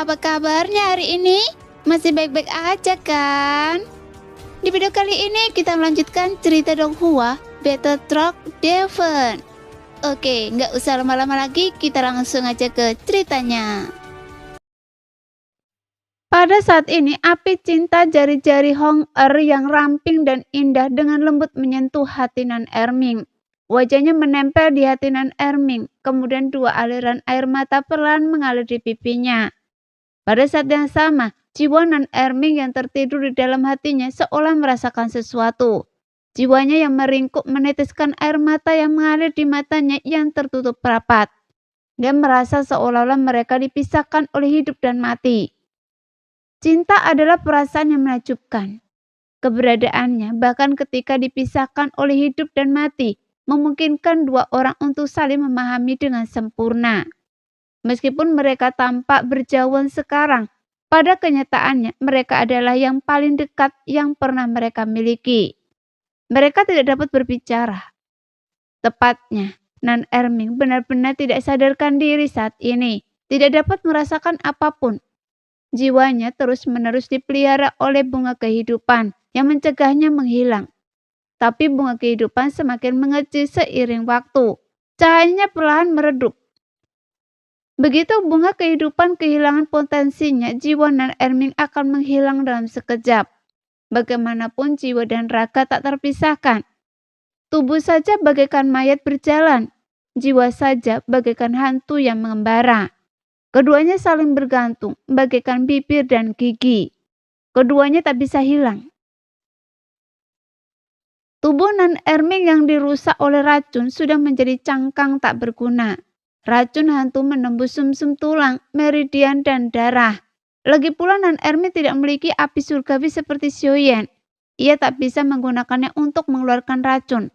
apa kabarnya hari ini? Masih baik-baik aja kan? Di video kali ini kita melanjutkan cerita Donghua Battle Truck Devon. Oke, nggak usah lama-lama lagi, kita langsung aja ke ceritanya. Pada saat ini, api cinta jari-jari Hong Er yang ramping dan indah dengan lembut menyentuh hati Nan Erming. Wajahnya menempel di hati Nan Erming, kemudian dua aliran air mata perlahan mengalir di pipinya. Pada saat yang sama, jiwa Nan Erming yang tertidur di dalam hatinya seolah merasakan sesuatu. Jiwanya yang meringkuk meneteskan air mata yang mengalir di matanya yang tertutup rapat. Dia merasa seolah-olah mereka dipisahkan oleh hidup dan mati. Cinta adalah perasaan yang menakjubkan. Keberadaannya bahkan ketika dipisahkan oleh hidup dan mati, memungkinkan dua orang untuk saling memahami dengan sempurna. Meskipun mereka tampak berjauhan sekarang, pada kenyataannya mereka adalah yang paling dekat yang pernah mereka miliki. Mereka tidak dapat berbicara. Tepatnya, Nan Erming benar-benar tidak sadarkan diri saat ini, tidak dapat merasakan apapun. Jiwanya terus-menerus dipelihara oleh bunga kehidupan yang mencegahnya menghilang. Tapi bunga kehidupan semakin mengecil seiring waktu. Cahayanya perlahan meredup. Begitu bunga kehidupan kehilangan potensinya, jiwa Nan Erming akan menghilang dalam sekejap. Bagaimanapun jiwa dan raga tak terpisahkan. Tubuh saja bagaikan mayat berjalan, jiwa saja bagaikan hantu yang mengembara. Keduanya saling bergantung, bagaikan bibir dan gigi. Keduanya tak bisa hilang. Tubuh Nan Erming yang dirusak oleh racun sudah menjadi cangkang tak berguna. Racun hantu menembus sumsum tulang, meridian, dan darah. Lagi pula Nan Erming tidak memiliki api surgawi seperti Xiaoyan. Ia tak bisa menggunakannya untuk mengeluarkan racun.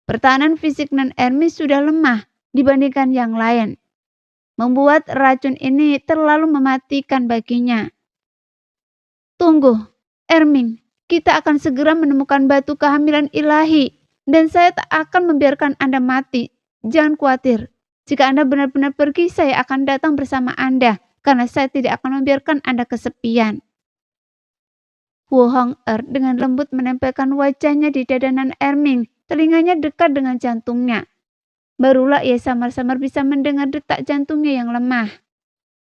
Pertahanan fisik Nan Erming sudah lemah dibandingkan yang lain. Membuat racun ini terlalu mematikan baginya. Tunggu, Erming. Kita akan segera menemukan batu kehamilan ilahi, dan saya tak akan membiarkan Anda mati. Jangan khawatir, jika Anda benar-benar pergi, saya akan datang bersama Anda, karena saya tidak akan membiarkan Anda kesepian. Wu Hong Er dengan lembut menempelkan wajahnya di dada Nan Erming, telinganya dekat dengan jantungnya. Barulah ia samar-samar bisa mendengar detak jantungnya yang lemah.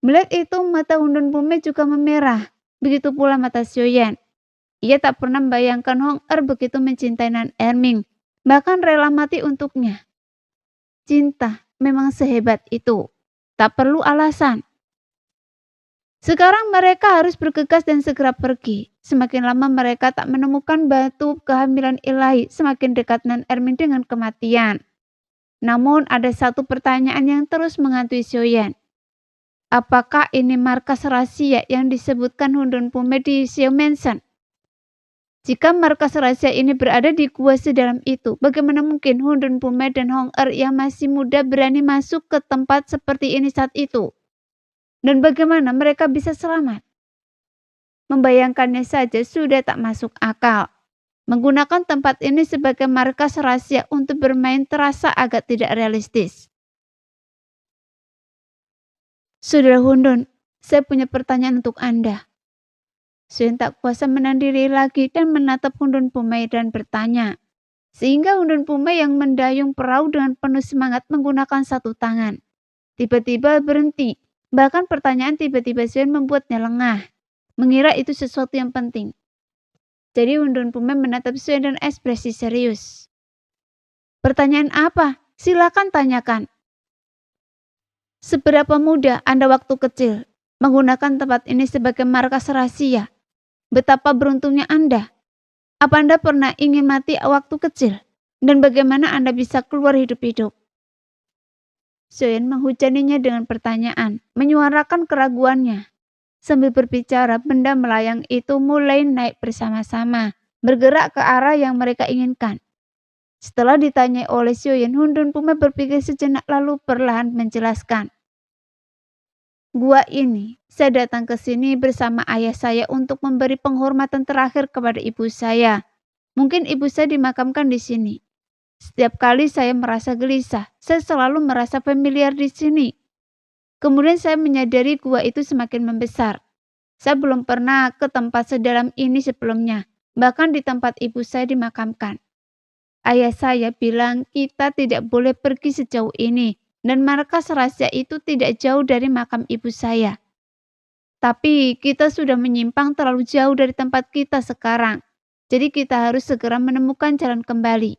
Melihat itu, mata Hundun Pume juga memerah, begitu pula mata Xiaoyan. Ia tak pernah membayangkan Hong Er begitu mencintai Nan Erming, bahkan rela mati untuknya. Cinta memang sehebat itu, tak perlu alasan. Sekarang mereka harus bergegas dan segera pergi. Semakin lama mereka tak menemukan batu kehamilan ilahi, semakin dekat Nan Erming dengan kematian. Namun ada satu pertanyaan yang terus menghantui Xiaoyan. Apakah ini markas rahasia yang disebutkan Hundun Pume di Xiao Mansion? Jika markas rahasia ini berada di gua sedalam itu, bagaimana mungkin Hundun Pume dan Hong Er yang masih muda berani masuk ke tempat seperti ini saat itu? Dan bagaimana mereka bisa selamat? Membayangkannya saja sudah tak masuk akal. Menggunakan tempat ini sebagai markas rahasia untuk bermain terasa agak tidak realistis. Saudara Hundun, saya punya pertanyaan untuk Anda. Xiaoyan tak kuasa menahan diri lagi dan menatap Hundun Pume dan bertanya. Sehingga Hundun Pume yang mendayung perahu dengan penuh semangat menggunakan satu tangan. Tiba-tiba berhenti. Bahkan pertanyaan tiba-tiba Xiaoyan membuatnya lengah. Mengira itu sesuatu yang penting. Jadi Hundun Pume menatap Xiaoyan dan ekspresi serius. Pertanyaan apa? Silakan tanyakan. Seberapa muda Anda waktu kecil menggunakan tempat ini sebagai markas rahasia? Betapa beruntungnya Anda. Apa Anda pernah ingin mati waktu kecil? Dan bagaimana Anda bisa keluar hidup-hidup? Xiaoyan menghujaninya dengan pertanyaan, menyuarakan keraguannya. Sambil berbicara, benda melayang itu mulai naik bersama-sama, bergerak ke arah yang mereka inginkan. Setelah ditanyai oleh Xiaoyan, Hundun Pume berpikir sejenak lalu perlahan menjelaskan. Gua ini, saya datang ke sini bersama ayah saya untuk memberi penghormatan terakhir kepada ibu saya. Mungkin ibu saya dimakamkan di sini. Setiap kali saya merasa gelisah, saya selalu merasa familiar di sini. Kemudian saya menyadari gua itu semakin membesar. Saya belum pernah ke tempat sedalam ini sebelumnya, bahkan di tempat ibu saya dimakamkan. Ayah saya bilang kita tidak boleh pergi sejauh ini, dan markas rahasia itu tidak jauh dari makam ibu saya. Tapi kita sudah menyimpang terlalu jauh dari tempat kita sekarang, jadi kita harus segera menemukan jalan kembali.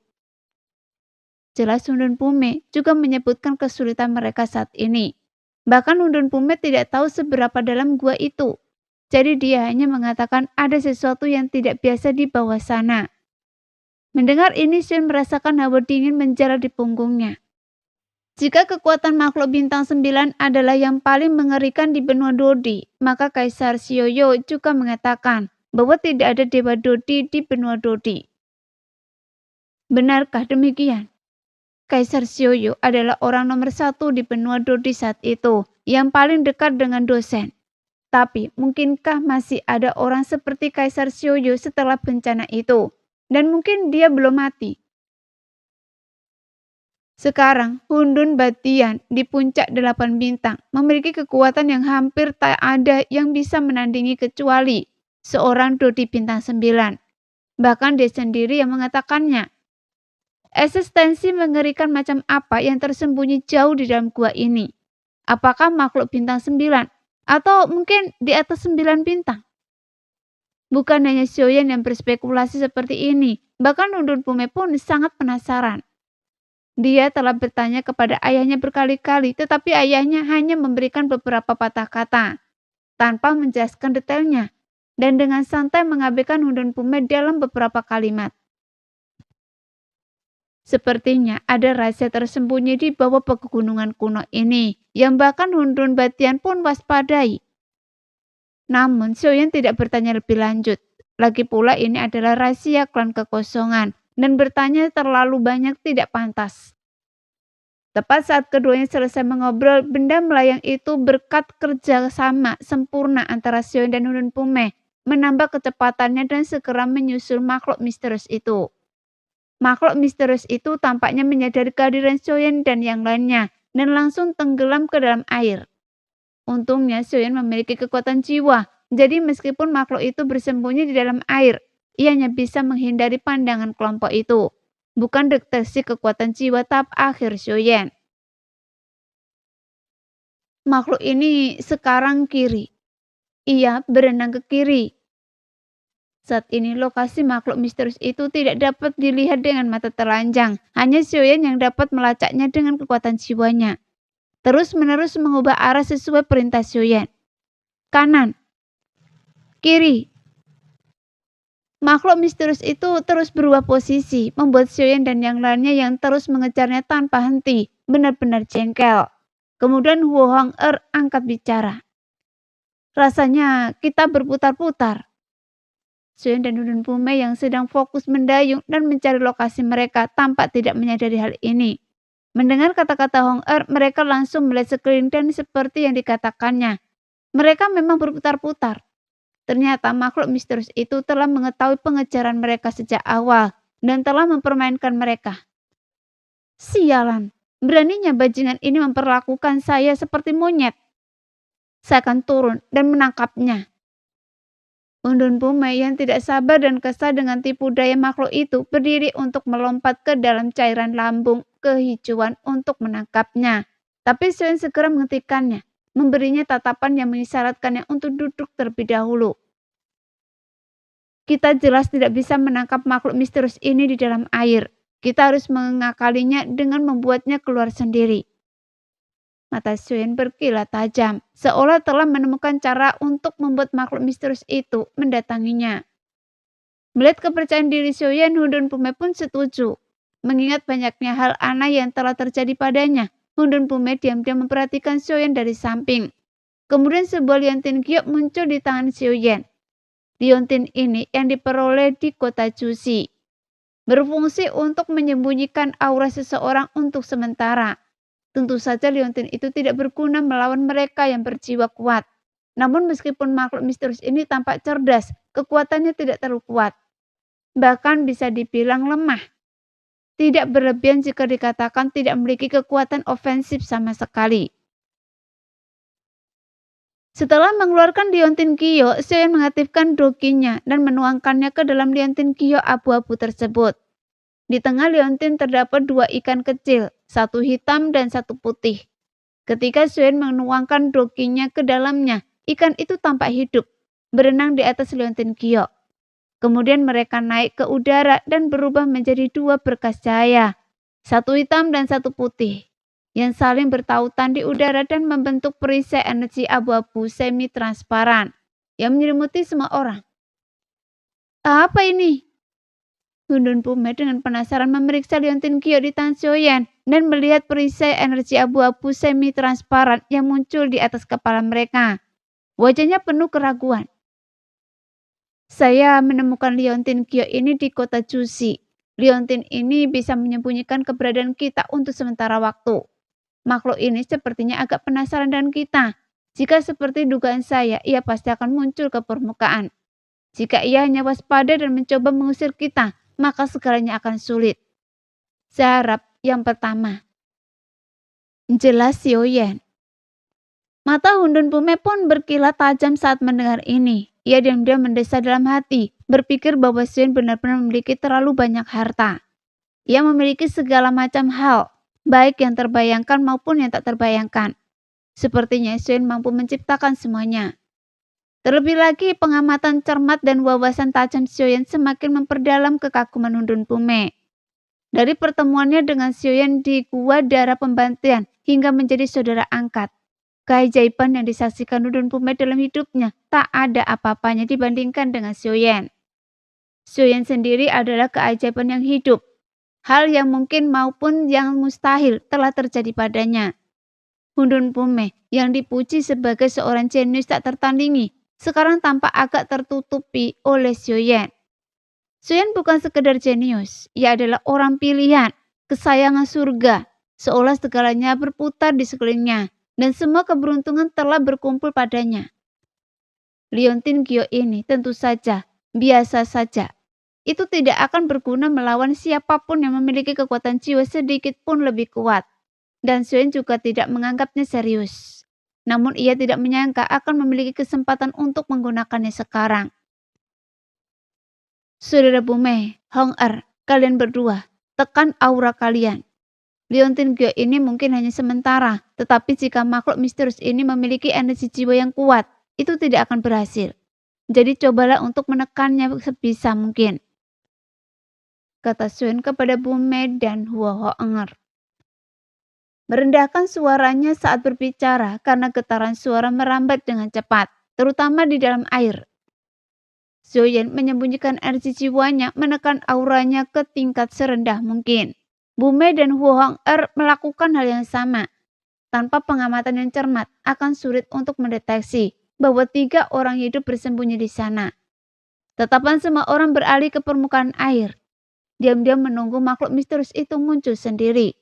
Jelas Undun Pume juga menyebutkan kesulitan mereka saat ini. Bahkan Undun Pume tidak tahu seberapa dalam gua itu. Jadi dia hanya mengatakan ada sesuatu yang tidak biasa di bawah sana. Mendengar ini, Shun merasakan hawa dingin menjalar di punggungnya. Jika kekuatan makhluk bintang 9 adalah yang paling mengerikan di benua Dodi, maka Kaisar Sioyo juga mengatakan bahwa tidak ada Dewa Dodi di benua Dodi. Benarkah demikian? Kaisar Sioyo adalah orang nomor 1 di benua Dodi saat itu, yang paling dekat dengan dosen. Tapi mungkinkah masih ada orang seperti Kaisar Sioyo setelah bencana itu? Dan mungkin dia belum mati. Sekarang, Hundun Batian di puncak 8 bintang memiliki kekuatan yang hampir tak ada yang bisa menandingi kecuali seorang Dodi bintang 9. Bahkan dia sendiri yang mengatakannya. Eksistensi mengerikan macam apa yang tersembunyi jauh di dalam gua ini? Apakah makhluk bintang 9? Atau mungkin di atas 9 bintang? Bukan hanya Xiaoyan yang berspekulasi seperti ini, bahkan Undun Pume pun sangat penasaran. Dia telah bertanya kepada ayahnya berkali-kali, tetapi ayahnya hanya memberikan beberapa patah kata, tanpa menjelaskan detailnya, dan dengan santai mengabaikan Undun Pume dalam beberapa kalimat. Sepertinya ada rahasia tersembunyi di bawah pegunungan kuno ini, yang bahkan Hundun Batian pun waspadai. Namun, Xiaoyan tidak bertanya lebih lanjut. Lagi pula ini adalah rahasia klan kekosongan, dan bertanya terlalu banyak tidak pantas. Tepat saat keduanya selesai mengobrol, benda melayang itu berkat kerjasama sempurna antara Xiaoyan dan Hundun Pume, menambah kecepatannya dan segera menyusul makhluk misterius itu. Makhluk misterius itu tampaknya menyadari kehadiran Xiaoyan dan yang lainnya, dan langsung tenggelam ke dalam air. Untungnya Xiaoyan memiliki kekuatan jiwa, jadi meskipun makhluk itu bersembunyi di dalam air, ia hanya bisa menghindari pandangan kelompok itu. Bukan deteksi kekuatan jiwa tahap akhir Xiaoyan. Makhluk ini sekarang kiri. Ia berenang ke kiri. Saat ini lokasi makhluk misterius itu tidak dapat dilihat dengan mata telanjang. Hanya Xiaoyan yang dapat melacaknya dengan kekuatan jiwanya. Terus-menerus mengubah arah sesuai perintah Xiaoyan. Kanan. Kiri. Makhluk misterius itu terus berubah posisi, membuat Xiaoyan dan yang lainnya yang terus mengejarnya tanpa henti benar-benar jengkel. Kemudian Huo Hong-er angkat bicara. Rasanya kita berputar-putar. Xiaoyan dan Hundun Pume yang sedang fokus mendayung dan mencari lokasi mereka tampak tidak menyadari hal ini. Mendengar kata-kata Hong-er, mereka langsung melihat sekeliling dan seperti yang dikatakannya. Mereka memang berputar-putar. Ternyata makhluk misterius itu telah mengetahui pengejaran mereka sejak awal dan telah mempermainkan mereka. Sialan, beraninya bajingan ini memperlakukan saya seperti monyet. Saya akan turun dan menangkapnya. Undun Pume yang tidak sabar dan kesal dengan tipu daya makhluk itu berdiri untuk melompat ke dalam cairan lambung kehijauan untuk menangkapnya. Tapi Xiaoyan segera menghentikannya, memberinya tatapan yang mengisyaratkannya untuk duduk terlebih dahulu. Kita jelas tidak bisa menangkap makhluk misterius ini di dalam air. Kita harus mengakalinya dengan membuatnya keluar sendiri. Mata Xiaoyan berkilat tajam, seolah telah menemukan cara untuk membuat makhluk misterius itu mendatanginya. Melihat kepercayaan diri Xiaoyan, Hundun Pume pun setuju. Mengingat banyaknya hal aneh yang telah terjadi padanya, Hundun Pume diam-diam memperhatikan Xiaoyan dari samping. Kemudian sebuah liontin giok muncul di tangan Xiaoyan. Liontin ini yang diperoleh di kota Jusi, berfungsi untuk menyembunyikan aura seseorang untuk sementara. Tentu saja liontin itu tidak berguna melawan mereka yang berjiwa kuat. Namun meskipun makhluk misterius ini tampak cerdas, kekuatannya tidak terlalu kuat. Bahkan bisa dibilang lemah. Tidak berlebihan jika dikatakan tidak memiliki kekuatan ofensif sama sekali. Setelah mengeluarkan liontin Kyo, Sioyen mengaktifkan dokinya dan menuangkannya ke dalam liontin Kyo abu-abu tersebut. Di tengah liontin terdapat 2 ikan kecil, satu hitam dan satu putih. Ketika Sioyen menuangkan dokinya ke dalamnya, ikan itu tampak hidup, berenang di atas liontin Kyo. Kemudian mereka naik ke udara dan berubah menjadi 2 berkas cahaya, satu hitam dan satu putih, yang saling bertautan di udara dan membentuk perisai energi abu-abu semi-transparan yang menyelimuti semua orang. Apa ini? Hundun Pume dengan penasaran memeriksa liontin Kyo di tangan Sioyen dan melihat perisai energi abu-abu semi-transparan yang muncul di atas kepala mereka. Wajahnya penuh keraguan. Saya menemukan liontin Kyo ini di kota Jushi. Liontin ini bisa menyembunyikan keberadaan kita untuk sementara waktu. Makhluk ini sepertinya agak penasaran dengan kita. Jika seperti dugaan saya, ia pasti akan muncul ke permukaan. Jika ia hanya waspada dan mencoba mengusir kita, maka segalanya akan sulit. Saya harap yang pertama. Jelas Sioyen. Mata Hundun Pume pun berkilat tajam saat mendengar ini. Ia diam-diam mendesah dalam hati, berpikir bahwa Sioyen benar-benar memiliki terlalu banyak harta. Ia memiliki segala macam hal, baik yang terbayangkan maupun yang tak terbayangkan. Sepertinya Sioyen mampu menciptakan semuanya. Terlebih lagi, pengamatan cermat dan wawasan tajam Sioyen semakin memperdalam kekaguman Hundun Pume. Dari pertemuannya dengan Sioyen di Gua Darah Pembantaian hingga menjadi saudara angkat, keajaiban yang disaksikan Hundun Pume dalam hidupnya tak ada apa-apanya dibandingkan dengan Sioyen. Sioyen sendiri adalah keajaiban yang hidup. Hal yang mungkin maupun yang mustahil telah terjadi padanya. Hundun Pume yang dipuji sebagai seorang jenius tak tertandingi, sekarang tampak agak tertutupi oleh Sioyen. Sioyen bukan sekedar jenius, ia adalah orang pilihan, kesayangan surga, seolah segalanya berputar di sekelilingnya, dan semua keberuntungan telah berkumpul padanya. Liontin Kyo ini tentu saja, biasa saja. Itu tidak akan berguna melawan siapapun yang memiliki kekuatan jiwa sedikit pun lebih kuat. Dan Sioyen juga tidak menganggapnya serius. Namun ia tidak menyangka akan memiliki kesempatan untuk menggunakannya sekarang. Saudara Pume, Hong Er, kalian berdua, tekan aura kalian. Liontin Kyo ini mungkin hanya sementara, tetapi jika makhluk misterius ini memiliki energi jiwa yang kuat, itu tidak akan berhasil. Jadi cobalah untuk menekannya sebisa mungkin, kata Sioyen kepada Pume dan Hua Hong'er. Merendahkan suaranya saat berbicara karena getaran suara merambat dengan cepat, terutama di dalam air. Sioyen menyembunyikan energi jiwanya, menekan auranya ke tingkat serendah mungkin. Pume dan Hua Hong'er melakukan hal yang sama. Tanpa pengamatan yang cermat, akan sulit untuk mendeteksi bahwa 3 orang hidup bersembunyi di sana. Tatapan semua orang beralih ke permukaan air. Diam-diam menunggu makhluk misterius itu muncul sendiri.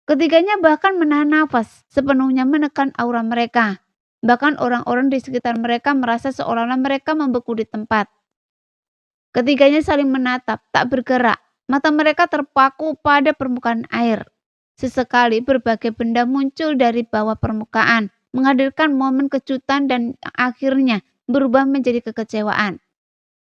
Ketiganya bahkan menahan nafas, sepenuhnya menekan aura mereka. Bahkan orang-orang di sekitar mereka merasa seolah-olah mereka membeku di tempat. Ketiganya saling menatap, tak bergerak. Mata mereka terpaku pada permukaan air. Sesekali berbagai benda muncul dari bawah permukaan, menghadirkan momen kejutan dan akhirnya berubah menjadi kekecewaan.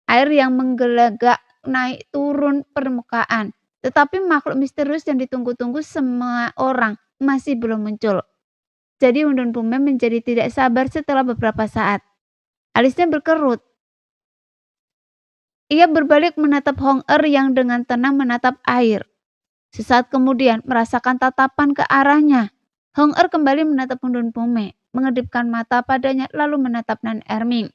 Air yang menggelegak naik turun permukaan. Tetapi makhluk misterius yang ditunggu-tunggu semua orang masih belum muncul. Jadi Hundun Pume menjadi tidak sabar setelah beberapa saat. Alisnya berkerut. Ia berbalik menatap Hong Er yang dengan tenang menatap air. Sesaat kemudian merasakan tatapan ke arahnya. Hong Er kembali menatap Hundun Pume, mengedipkan mata padanya lalu menatap Nan Erming.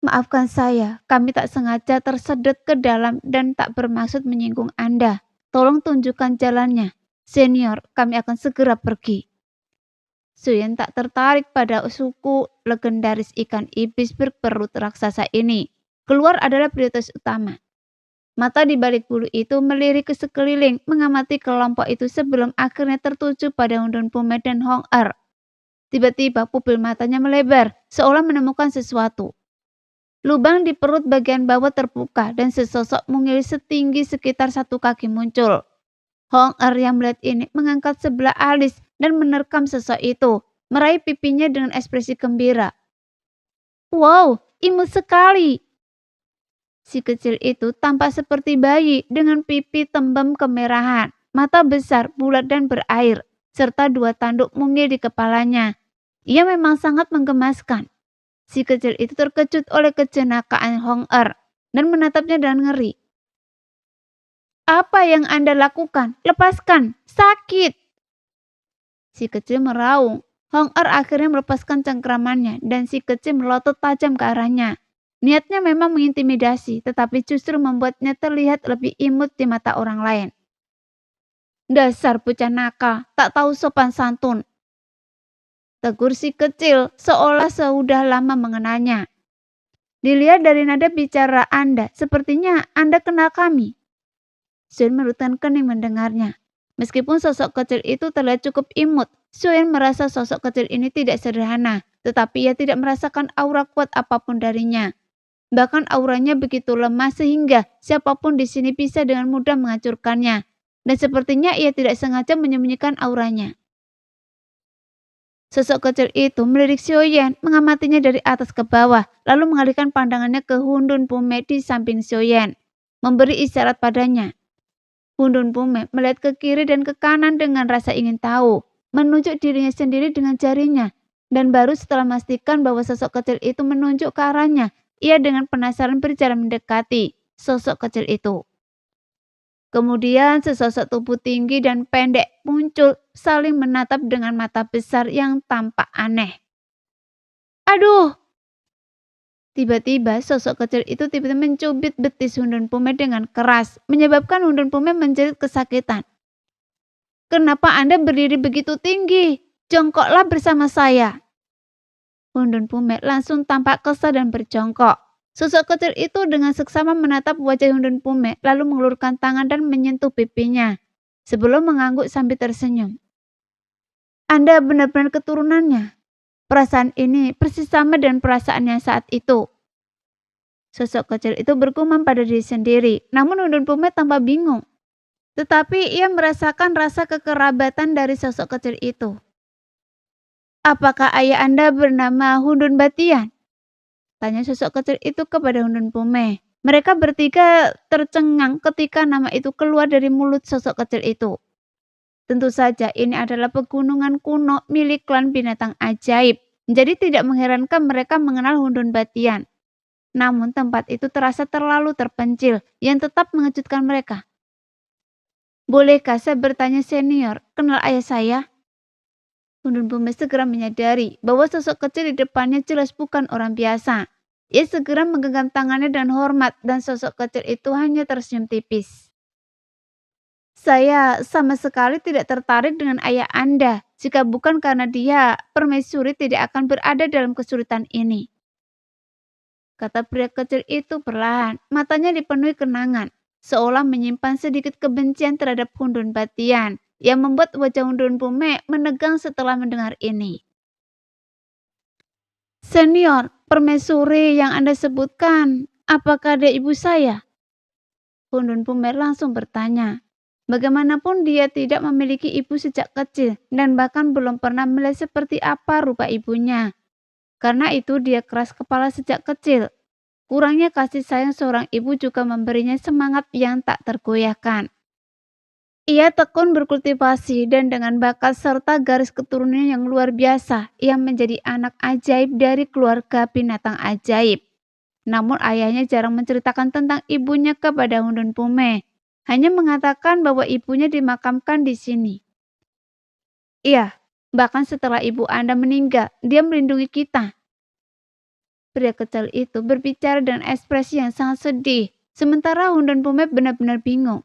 Maafkan saya, kami tak sengaja tersedot ke dalam dan tak bermaksud menyinggung Anda. Tolong tunjukkan jalannya. Senior, kami akan segera pergi. Sioyen tak tertarik pada suku legendaris ikan iblis berperut raksasa ini. Keluar adalah prioritas utama. Mata di balik bulu itu melirik ke sekeliling, mengamati kelompok itu sebelum akhirnya tertuju pada Hundun Pume dan Hong Er. Tiba-tiba pupil matanya melebar, seolah menemukan sesuatu. Lubang di perut bagian bawah terbuka dan sesosok mungil setinggi sekitar 1 kaki muncul. Hong Er yang melihat ini mengangkat sebelah alis dan menerkam sosok itu, meraih pipinya dengan ekspresi gembira. "Wow, imut sekali!" Si kecil itu tampak seperti bayi dengan pipi tembem kemerahan, mata besar, bulat dan berair, serta 2 tanduk mungil di kepalanya. Ia memang sangat menggemaskan. Si kecil itu terkejut oleh kejenakaan Hong Er dan menatapnya dengan ngeri. "Apa yang Anda lakukan? Lepaskan! Sakit!" Si kecil meraung. Hong Er akhirnya melepaskan cengkramannya dan si kecil melotot tajam ke arahnya. Niatnya memang mengintimidasi, tetapi justru membuatnya terlihat lebih imut di mata orang lain. "Dasar bocah nakal, tak tahu sopan santun," tegur si kecil seolah sudah lama mengenalnya. "Dilihat dari nada bicara Anda, sepertinya Anda kenal kami." Sun merutkan kening mendengarnya. Meskipun sosok kecil itu terlihat cukup imut, Sun merasa sosok kecil ini tidak sederhana, tetapi ia tidak merasakan aura kuat apapun darinya. Bahkan auranya begitu lemah sehingga siapapun di sini bisa dengan mudah menghancurkannya. Dan sepertinya ia tidak sengaja menyembunyikan auranya. Sosok kecil itu melirik Xiaoyan, mengamatinya dari atas ke bawah, lalu mengalihkan pandangannya ke Hundun Pume di samping Xiaoyan, memberi isyarat padanya. Hundun Pume melihat ke kiri dan ke kanan dengan rasa ingin tahu, menunjuk dirinya sendiri dengan jarinya, dan baru setelah memastikan bahwa sosok kecil itu menunjuk ke arahnya, ia dengan penasaran berjalan mendekati sosok kecil itu. Kemudian sesosok tubuh tinggi dan pendek muncul saling menatap dengan mata besar yang tampak aneh. "Aduh!" Tiba-tiba sosok kecil itu tiba-tiba mencubit betis Hundun Pume dengan keras, menyebabkan Hundun Pume menjerit kesakitan. "Kenapa Anda berdiri begitu tinggi? Jongkoklah bersama saya." Hundun Pume langsung tampak kesal dan berjongkok. Sosok kecil itu dengan seksama menatap wajah Hundun Pume, lalu mengulurkan tangan dan menyentuh pipinya, sebelum mengangguk sambil tersenyum. "Anda benar-benar keturunannya. Perasaan ini persis sama dengan perasaannya saat itu." Sosok kecil itu bergumam pada diri sendiri, namun Hundun Pume tampak bingung. Tetapi ia merasakan rasa kekerabatan dari sosok kecil itu. "Apakah ayah Anda bernama Hundun Batian?" tanya sosok kecil itu kepada Hundun Pume. Mereka bertiga tercengang ketika nama itu keluar dari mulut sosok kecil itu. Tentu saja ini adalah pegunungan kuno milik klan binatang ajaib, jadi tidak mengherankan mereka mengenal Hundun Batian. Namun tempat itu terasa terlalu terpencil yang tetap mengejutkan mereka. "Bolehkah saya bertanya senior, kenal ayah saya?" Hundun Pume segera menyadari bahwa sosok kecil di depannya jelas bukan orang biasa. Ia segera menggenggam tangannya dengan hormat dan sosok kecil itu hanya tersenyum tipis. "Saya sama sekali tidak tertarik dengan ayah Anda. Jika bukan karena dia, permaisuri tidak akan berada dalam kesulitan ini," kata pria kecil itu perlahan, matanya dipenuhi kenangan, seolah menyimpan sedikit kebencian terhadap Hundun Batian, yang membuat wajah Hundun Pume menegang setelah mendengar ini. "Senior, permaisuri yang Anda sebutkan, apakah dia ibu saya?" Hundun Pume langsung bertanya. Bagaimanapun dia tidak memiliki ibu sejak kecil dan bahkan belum pernah melihat seperti apa rupa ibunya. Karena itu dia keras kepala sejak kecil. Kurangnya kasih sayang seorang ibu juga memberinya semangat yang tak tergoyahkan. Ia tekun berkultivasi dan dengan bakat serta garis keturunan yang luar biasa, ia menjadi anak ajaib dari keluarga binatang ajaib. Namun ayahnya jarang menceritakan tentang ibunya kepada Hundun Pume, hanya mengatakan bahwa ibunya dimakamkan di sini. "Iya, bahkan setelah ibu Anda meninggal, dia melindungi kita." Pria kecil itu berbicara dengan ekspresi yang sangat sedih, sementara Hundun Pume benar-benar bingung.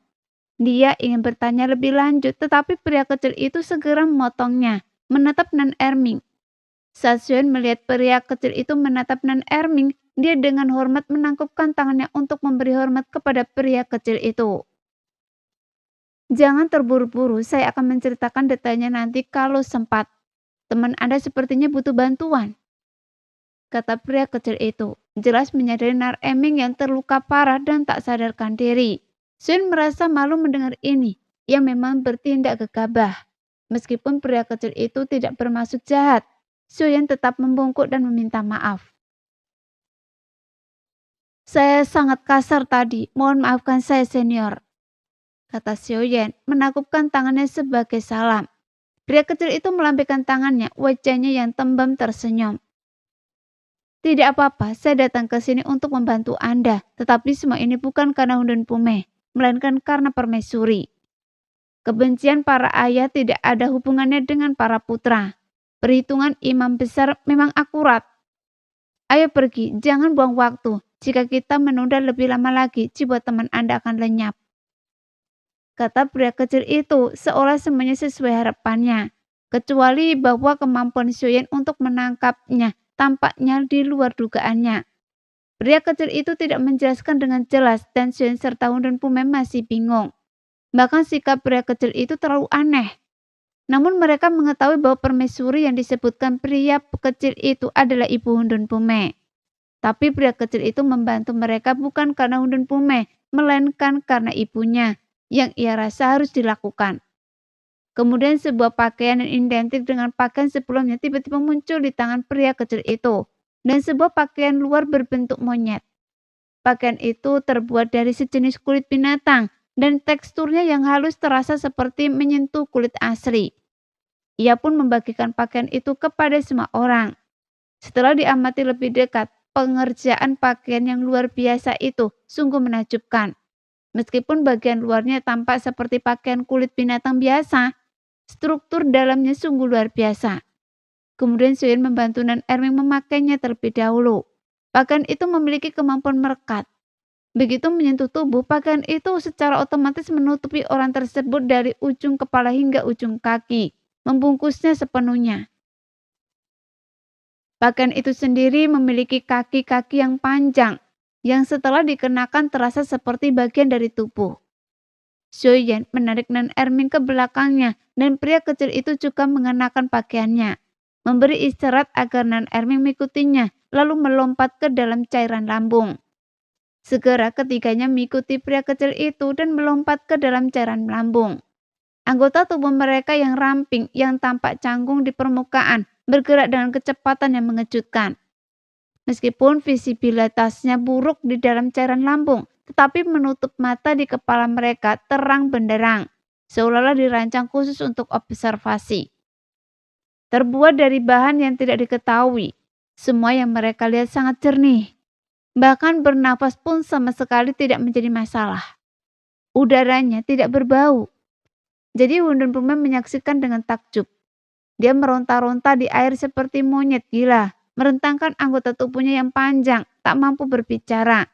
Dia ingin bertanya lebih lanjut, tetapi pria kecil itu segera memotongnya, menatap Nan Erming. Saat Xuan melihat pria kecil itu menatap Nan Erming, dia dengan hormat menangkupkan tangannya untuk memberi hormat kepada pria kecil itu. "Jangan terburu-buru, saya akan menceritakan detailnya nanti kalau sempat. Teman Anda sepertinya butuh bantuan," kata pria kecil itu, jelas menyadari Nan Erming yang terluka parah dan tak sadarkan diri. Xuan merasa malu mendengar ini. Ia memang bertindak gegabah. Meskipun pria kecil itu tidak bermaksud jahat, Xiuyan tetap membungkuk dan meminta maaf. "Saya sangat kasar tadi, mohon maafkan saya senior," kata Xiuyan, menakupkan tangannya sebagai salam. Pria kecil itu melambaikan tangannya, wajahnya yang tembam tersenyum. "Tidak apa-apa, saya datang ke sini untuk membantu Anda, tetapi semua ini bukan karena Hundun Pume, melainkan karena permaisuri. Kebencian para ayah tidak ada hubungannya dengan para putra. Perhitungan imam besar memang akurat. Ayo pergi, jangan buang waktu. Jika kita menunda lebih lama lagi, jiwa teman Anda akan lenyap," kata pria kecil itu, seolah semuanya sesuai harapannya. Kecuali bahwa kemampuan Xiuyan untuk menangkapnya tampaknya di luar dugaannya. Pria kecil itu tidak menjelaskan dengan jelas dan Xiuyan serta Hundun Pume masih bingung. Bahkan sikap pria kecil itu terlalu aneh. Namun mereka mengetahui bahwa permaisuri yang disebutkan pria kecil itu adalah ibu Hundun Pume. Tapi pria kecil itu membantu mereka bukan karena Hundun Pume, melainkan karena ibunya, yang ia rasa harus dilakukan. Kemudian sebuah pakaian yang identik dengan pakaian sebelumnya tiba-tiba muncul di tangan pria kecil itu, dan sebuah pakaian luar berbentuk monyet. Pakaian itu terbuat dari sejenis kulit binatang, dan teksturnya yang halus terasa seperti menyentuh kulit asli. Ia pun membagikan pakaian itu kepada semua orang. Setelah diamati lebih dekat, pengerjaan pakaian yang luar biasa itu sungguh menakjubkan. Meskipun bagian luarnya tampak seperti pakaian kulit binatang biasa, struktur dalamnya sungguh luar biasa. Kemudian Xiuyan membantu Nan Erming memakainya terlebih dahulu. Pakaian itu memiliki kemampuan merekat. Begitu menyentuh tubuh, pakaian itu secara otomatis menutupi orang tersebut dari ujung kepala hingga ujung kaki, membungkusnya sepenuhnya. Pakaian itu sendiri memiliki kaki-kaki yang panjang, yang setelah dikenakan terasa seperti bagian dari tubuh. Xiuyan menarik Nan Erming ke belakangnya dan pria kecil itu juga mengenakan pakaiannya, memberi isyarat agar Nan Erming mengikutinya, lalu melompat ke dalam cairan lambung. Segera ketiganya mengikuti pria kecil itu dan melompat ke dalam cairan lambung. Anggota tubuh mereka yang ramping, yang tampak canggung di permukaan, bergerak dengan kecepatan yang mengejutkan. Meskipun visibilitasnya buruk di dalam cairan lambung, tetapi menutup mata di kepala mereka terang benderang, seolah-olah dirancang khusus untuk observasi. Terbuat dari bahan yang tidak diketahui, semua yang mereka lihat sangat jernih. Bahkan bernafas pun sama sekali tidak menjadi masalah. Udaranya tidak berbau. Jadi Hundun Pume menyaksikan dengan takjub. Dia meronta-ronta di air seperti monyet gila, merentangkan anggota tubuhnya yang panjang, tak mampu berbicara.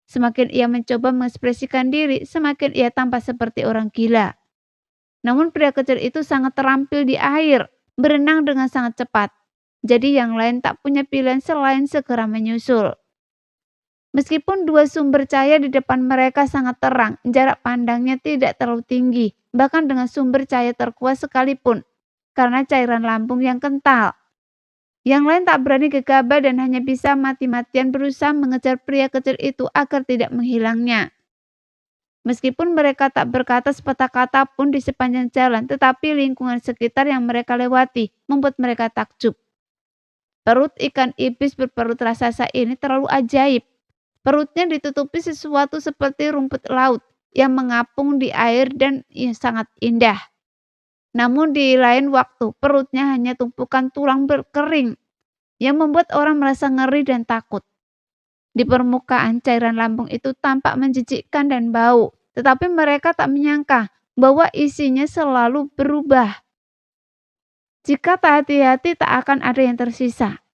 Semakin ia mencoba mengekspresikan diri, semakin ia tampak seperti orang gila. Namun pria kecil itu sangat terampil di air, berenang dengan sangat cepat. Jadi yang lain tak punya pilihan selain segera menyusul. Meskipun dua sumber cahaya di depan mereka sangat terang, jarak pandangnya tidak terlalu tinggi, bahkan dengan sumber cahaya terkuat sekalipun, karena cairan lambung yang kental. Yang lain tak berani gegabah dan hanya bisa mati-matian berusaha mengejar pria kecil itu agar tidak menghilangnya. Meskipun mereka tak berkata sepatah kata pun di sepanjang jalan, tetapi lingkungan sekitar yang mereka lewati membuat mereka takjub. Perut ikan iblis berperut raksasa ini terlalu ajaib. Perutnya ditutupi sesuatu seperti rumput laut yang mengapung di air dan sangat indah. Namun di lain waktu, perutnya hanya tumpukan tulang berkering yang membuat orang merasa ngeri dan takut. Di permukaan cairan lambung itu tampak menjijikkan dan bau, tetapi mereka tak menyangka bahwa isinya selalu berubah. Jika tak hati-hati, tak akan ada yang tersisa.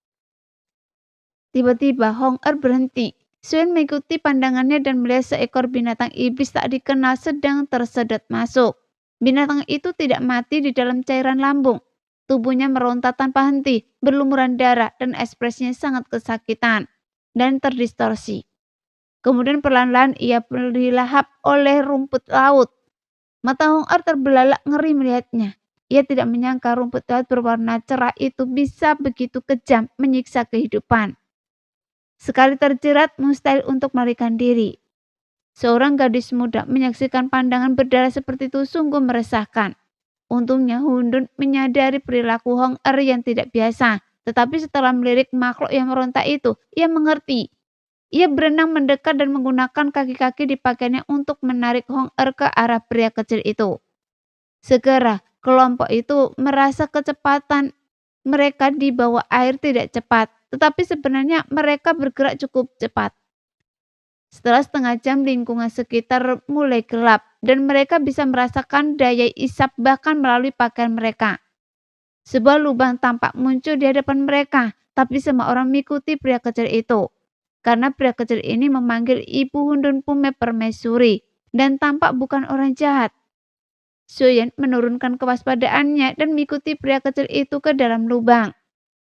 Tiba-tiba Hong Er berhenti. Xiuyan mengikuti pandangannya dan melihat seekor binatang iblis tak dikenal sedang tersedot masuk. Binatang itu tidak mati di dalam cairan lambung. Tubuhnya meronta tanpa henti, berlumuran darah dan ekspresinya sangat kesakitan dan terdistorsi. Kemudian perlahan-lahan ia dilahap oleh rumput laut. Mata Hong Er terbelalak ngeri melihatnya. Ia tidak menyangka rumput laut berwarna cerah itu bisa begitu kejam menyiksa kehidupan. Sekali terjerat, mustahil untuk melarikan diri. Seorang gadis muda menyaksikan pandangan berdarah seperti itu sungguh meresahkan. Untungnya Hundun menyadari perilaku Hong Er yang tidak biasa, Tetapi setelah melirik makhluk yang meronta itu, ia mengerti. Ia berenang mendekat dan menggunakan kaki-kaki di pakaiannya untuk menarik Hong Er ke arah pria kecil itu. Segera, kelompok itu merasa kecepatan mereka di bawah air tidak cepat, tetapi sebenarnya mereka bergerak cukup cepat. Setelah setengah jam, lingkungan sekitar mulai gelap dan mereka bisa merasakan daya isap bahkan melalui pakaian mereka. Sebuah lubang tampak muncul di hadapan mereka, tapi semua orang mengikuti pria kecil itu. Karena pria kecil ini memanggil Ibu Hundun Pume Permaisuri dan tampak bukan orang jahat. Suyen menurunkan kewaspadaannya dan mengikuti pria kecil itu ke dalam lubang.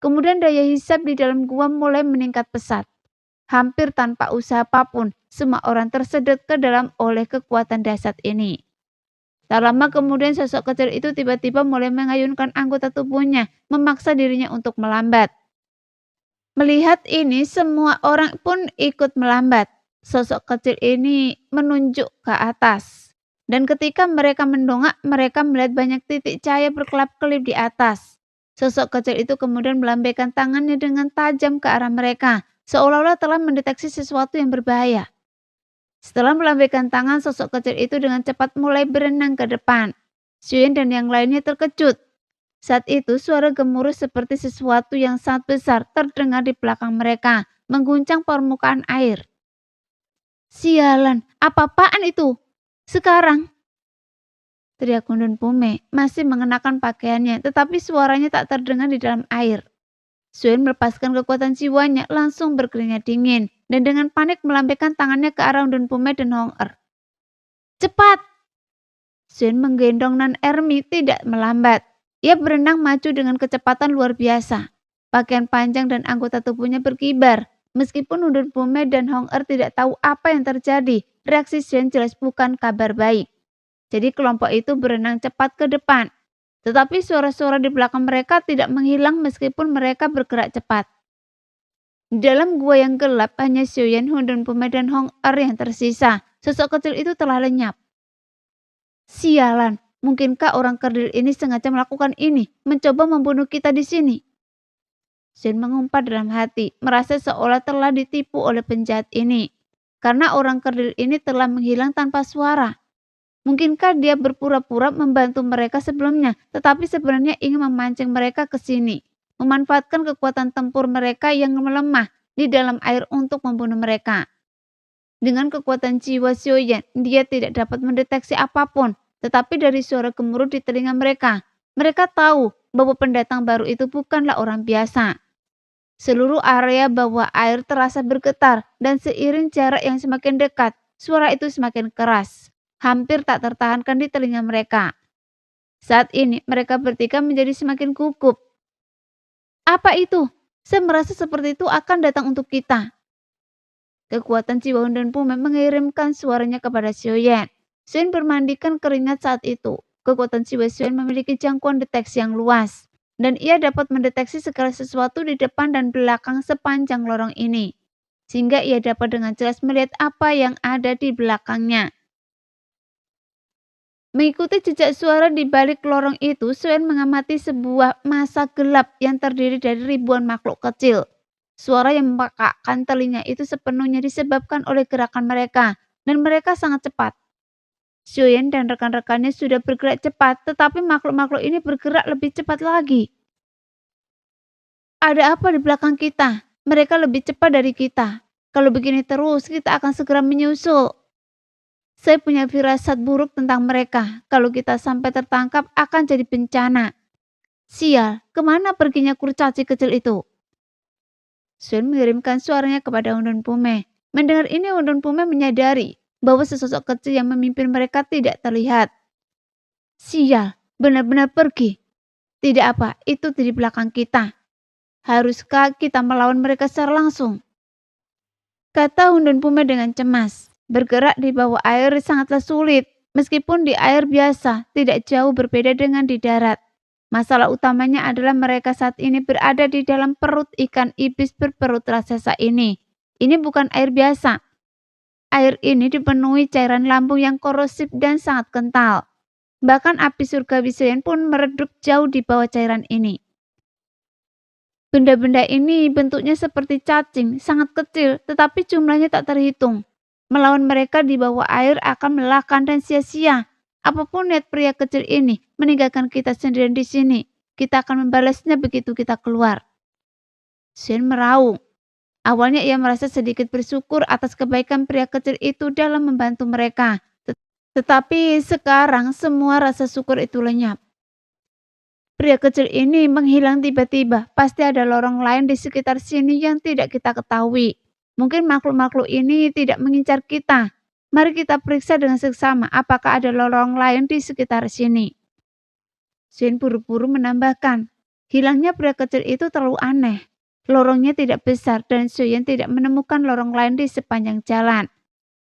Kemudian daya hisap di dalam gua mulai meningkat pesat. Hampir tanpa usaha apapun, semua orang tersedot ke dalam oleh kekuatan dahsyat ini. Tak lama kemudian sosok kecil itu tiba-tiba mulai mengayunkan anggota tubuhnya, memaksa dirinya untuk melambat. Melihat ini, semua orang pun ikut melambat. Sosok kecil ini menunjuk ke atas. Dan ketika mereka mendongak, mereka melihat banyak titik cahaya berkelap-kelip di atas. Sosok kecil itu kemudian melambaikan tangannya dengan tajam ke arah mereka, seolah-olah telah mendeteksi sesuatu yang berbahaya. Setelah melambaikan tangan, sosok kecil itu dengan cepat mulai berenang ke depan. Suyen dan yang lainnya terkejut. Saat itu suara gemuruh seperti sesuatu yang sangat besar terdengar di belakang mereka, mengguncang permukaan air. Sialan, apa-apaan itu? Sekarang, teriak Hundun Pume, masih mengenakan pakaiannya, tetapi suaranya tak terdengar di dalam air. Suyen melepaskan kekuatan jiwanya, langsung berkeringat dingin, dan dengan panik melambaikan tangannya ke arah Hundun Pume dan Hong Er. Cepat! Suyen menggendong Nan Ermi tidak melambat. Ia berenang maju dengan kecepatan luar biasa. Pakaian panjang dan anggota tubuhnya berkibar. Meskipun Hundun Pume dan Hong Er tidak tahu apa yang terjadi, reaksi Suyen jelas bukan kabar baik. Jadi kelompok itu berenang cepat ke depan. Tetapi suara-suara di belakang mereka tidak menghilang meskipun mereka bergerak cepat. Di dalam gua yang gelap hanya Suyen, Hundun Pume dan Hong Er yang tersisa. Sosok kecil itu telah lenyap. Sialan, mungkinkah orang kerdil ini sengaja melakukan ini, mencoba membunuh kita di sini? Suyen mengumpat dalam hati, merasa seolah telah ditipu oleh penjahat ini. Karena orang kerdil ini telah menghilang tanpa suara. Mungkinkah dia berpura-pura membantu mereka sebelumnya, tetapi sebenarnya ingin memancing mereka ke sini, memanfaatkan kekuatan tempur mereka yang melemah di dalam air untuk membunuh mereka. Dengan kekuatan jiwa Suyen, dia tidak dapat mendeteksi apapun, tetapi dari suara gemuruh di telinga mereka tahu bahwa pendatang baru itu bukanlah orang biasa. Seluruh area bawah air terasa bergetar dan seiring jarak yang semakin dekat, suara itu semakin keras. Hampir tak tertahankan di telinga mereka. Saat ini mereka bertiga menjadi semakin gugup. Apa itu? Saya merasa seperti itu akan datang untuk kita. Kekuatan jiwa Hundun Pume mengirimkan suaranya kepada Suyen. Suyen bermandikan keringat saat itu. Kekuatan jiwa Suyen memiliki jangkauan deteksi yang luas. Dan ia dapat mendeteksi segala sesuatu di depan dan belakang sepanjang lorong ini. Sehingga ia dapat dengan jelas melihat apa yang ada di belakangnya. Mengikuti jejak suara di balik lorong itu, Suyen mengamati sebuah masa gelap yang terdiri dari ribuan makhluk kecil. Suara yang memekakkan telinga itu sepenuhnya disebabkan oleh gerakan mereka, dan mereka sangat cepat. Suyen dan rekan-rekannya sudah bergerak cepat, tetapi makhluk-makhluk ini bergerak lebih cepat lagi. Ada apa di belakang kita? Mereka lebih cepat dari kita. Kalau begini terus, kita akan segera menyusul. Saya punya firasat buruk tentang mereka. Kalau kita sampai tertangkap akan jadi bencana. Sial, kemana perginya kurcaci kecil itu? Suyen mengirimkan suaranya kepada Hundun Pume. Mendengar ini Hundun Pume menyadari bahwa sesosok kecil yang memimpin mereka tidak terlihat. Sial, benar-benar pergi. Tidak apa, itu di belakang kita. Haruskah kita melawan mereka secara langsung? Kata Hundun Pume dengan cemas. Bergerak di bawah air sangatlah sulit, meskipun di air biasa tidak jauh berbeda dengan di darat. Masalah utamanya adalah mereka saat ini berada di dalam perut ikan iblis berperut raksasa ini. Ini bukan air biasa. Air ini dipenuhi cairan lambung yang korosif dan sangat kental. Bahkan api surgawi Suyen pun meredup jauh di bawah cairan ini. Benda-benda ini bentuknya seperti cacing, sangat kecil, tetapi jumlahnya tak terhitung. Melawan mereka di bawah air akan melelahkan dan sia-sia. Apapun niat pria kecil ini, meninggalkan kita sendirian di sini. Kita akan membalasnya begitu kita keluar. Shen meraung. Awalnya ia merasa sedikit bersyukur atas kebaikan pria kecil itu dalam membantu mereka. Tetapi sekarang semua rasa syukur itu lenyap. Pria kecil ini menghilang tiba-tiba. Pasti ada lorong lain di sekitar sini yang tidak kita ketahui. Mungkin makhluk-makhluk ini tidak mengincar kita. Mari kita periksa dengan seksama apakah ada lorong lain di sekitar sini. Shen buru-buru menambahkan, hilangnya pria kecil itu terlalu aneh. Lorongnya tidak besar dan Shen tidak menemukan lorong lain di sepanjang jalan.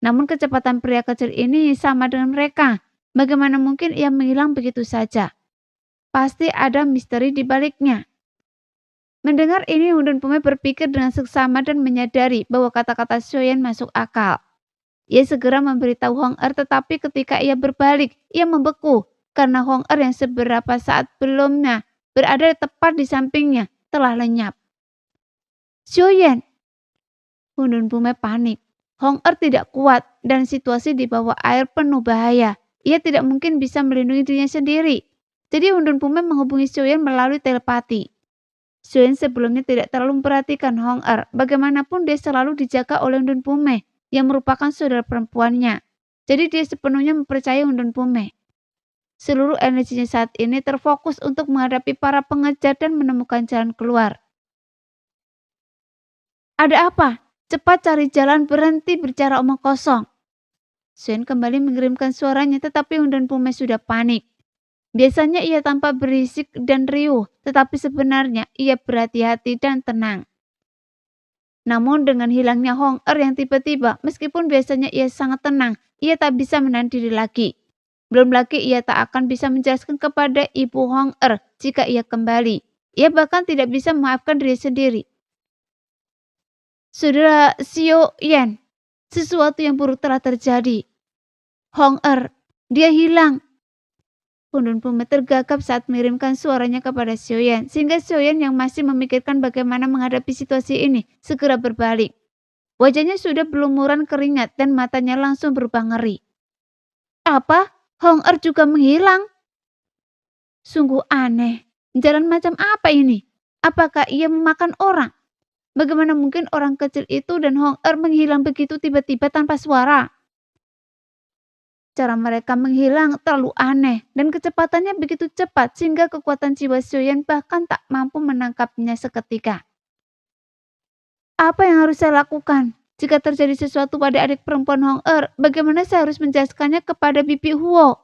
Namun kecepatan pria kecil ini sama dengan mereka. Bagaimana mungkin ia menghilang begitu saja? Pasti ada misteri di baliknya. Mendengar ini, Hundun Pume berpikir dengan seksama dan menyadari bahwa kata-kata Shoyan masuk akal. Ia segera memberitahu Hong Er, tetapi ketika ia berbalik, ia membeku karena Hong Er yang seberapa saat belumnya berada tepat di sampingnya telah lenyap. Shoyan! Hundun Pume panik. Hong Er tidak kuat dan situasi di bawah air penuh bahaya. Ia tidak mungkin bisa melindungi dirinya sendiri. Jadi Hundun Pume menghubungi Shoyan melalui telepati. Shoyan sebelumnya tidak terlalu memperhatikan Hong Er. Bagaimanapun dia selalu dijaga oleh Hundun Pume yang merupakan saudara perempuannya. Jadi dia sepenuhnya mempercayai Hundun Pume. Seluruh energinya saat ini terfokus untuk menghadapi para pengejar dan menemukan jalan keluar. Ada apa? Cepat cari jalan, berhenti bicara omong kosong. Shoyan kembali mengirimkan suaranya, tetapi Hundun Pume sudah panik. Biasanya ia tampak berisik dan riuh, tetapi sebenarnya ia berhati-hati dan tenang. Namun dengan hilangnya Hong Er yang tiba-tiba, meskipun biasanya ia sangat tenang, ia tak bisa menahan diri lagi. Belum lagi ia tak akan bisa menjelaskan kepada ibu Hong Er jika ia kembali. Ia bahkan tidak bisa memaafkan diri sendiri. Saudara Xiao Yan, sesuatu yang buruk telah terjadi. Hong Er, dia hilang. Hundun Pume tergagap saat mengirimkan suaranya kepada Shoyan, sehingga Shoyan yang masih memikirkan bagaimana menghadapi situasi ini segera berbalik. Wajahnya sudah berlumuran keringat dan matanya langsung berubah ngeri. Apa? Hong Er juga menghilang? Sungguh aneh. Jalan macam apa ini? Apakah ia memakan orang? Bagaimana mungkin orang kecil itu dan Hong Er menghilang begitu tiba-tiba tanpa suara? Cara mereka menghilang terlalu aneh dan kecepatannya begitu cepat sehingga kekuatan jiwa Shoyan bahkan tak mampu menangkapnya seketika. Apa yang harus saya lakukan? Jika terjadi sesuatu pada adik perempuan Hong Er, bagaimana saya harus menjelaskannya kepada Bibi Huo?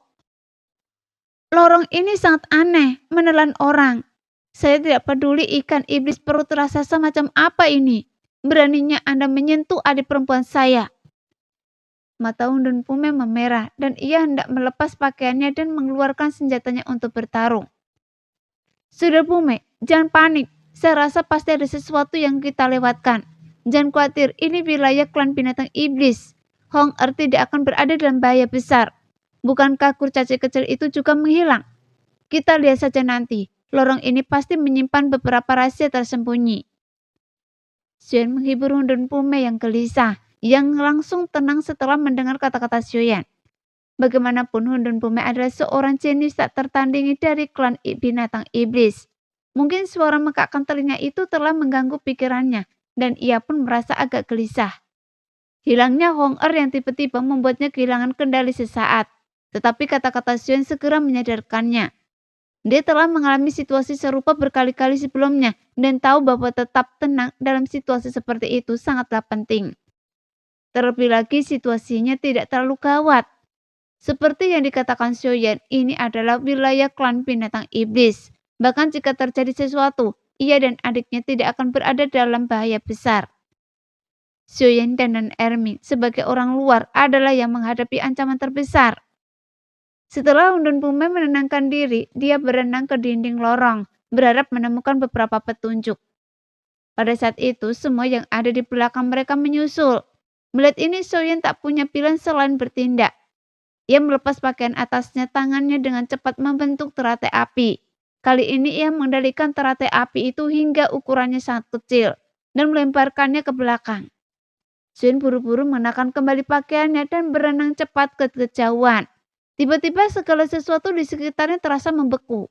Lorong ini sangat aneh, menelan orang. Saya tidak peduli ikan iblis perut raksasa macam apa ini. Beraninya Anda menyentuh adik perempuan saya. Mata Hundun Pume memerah dan ia hendak melepas pakaiannya dan mengeluarkan senjatanya untuk bertarung. Saudara Pume, jangan panik. Saya rasa pasti ada sesuatu yang kita lewatkan. Jangan khawatir, ini wilayah klan binatang iblis. Hong Er tidak akan berada dalam bahaya besar. Bukankah kurcaci kecil itu juga menghilang? Kita lihat saja nanti. Lorong ini pasti menyimpan beberapa rahasia tersembunyi. Xuan menghibur Hundun Pume yang gelisah, yang langsung tenang setelah mendengar kata-kata Shoyan. Bagaimanapun Hundun Pume adalah seorang jenius tak tertandingi dari klan binatang iblis. Mungkin suara mengakkan telinga itu telah mengganggu pikirannya dan ia pun merasa agak gelisah. Hilangnya Hong Er yang tiba-tiba membuatnya kehilangan kendali sesaat. Tetapi kata-kata Shoyan segera menyadarkannya. Dia telah mengalami situasi serupa berkali-kali sebelumnya dan tahu bahwa tetap tenang dalam situasi seperti itu sangatlah penting. Terlebih lagi situasinya tidak terlalu gawat. Seperti yang dikatakan Shoyan, ini adalah wilayah klan binatang iblis. Bahkan jika terjadi sesuatu, ia dan adiknya tidak akan berada dalam bahaya besar. Shoyan dan Non Erming sebagai orang luar adalah yang menghadapi ancaman terbesar. Setelah Hundun Pume menenangkan diri, dia berenang ke dinding lorong, berharap menemukan beberapa petunjuk. Pada saat itu, semua yang ada di belakang mereka menyusul. Melihat ini, Shoyan tak punya pilihan selain bertindak. Ia melepas pakaian atasnya, tangannya dengan cepat membentuk teratai api. Kali ini ia mengendalikan teratai api itu hingga ukurannya sangat kecil dan melemparkannya ke belakang. Xion buru-buru mengenakan kembali pakaiannya dan berenang cepat ke kejauhan. Tiba-tiba segala sesuatu di sekitarnya terasa membeku.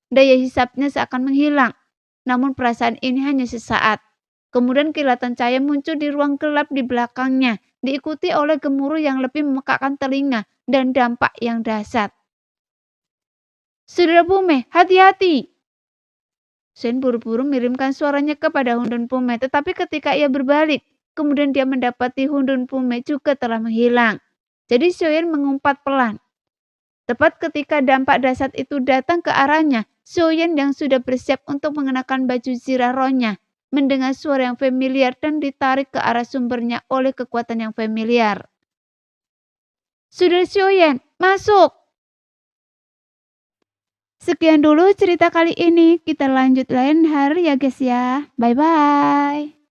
Daya hisapnya seakan menghilang. Namun perasaan ini hanya sesaat. Kemudian kilatan cahaya muncul di ruang gelap di belakangnya, diikuti oleh gemuruh yang lebih memekakkan telinga dan dampak yang dahsyat. Saudara Pume, hati-hati! Xion buru-buru mengirimkan suaranya kepada Hundun Pume, tetapi ketika ia berbalik, kemudian dia mendapati Hundun Pume juga telah menghilang. Jadi Xion mengumpat pelan. Tepat ketika dampak dahsyat itu datang ke arahnya, Xion yang sudah bersiap untuk mengenakan baju zirah rohnya, mendengar suara yang familiar dan ditarik ke arah sumbernya oleh kekuatan yang familiar. Saudara Xion, masuk! Sekian dulu cerita kali ini, kita lanjut lain hari ya guys ya. Bye-bye.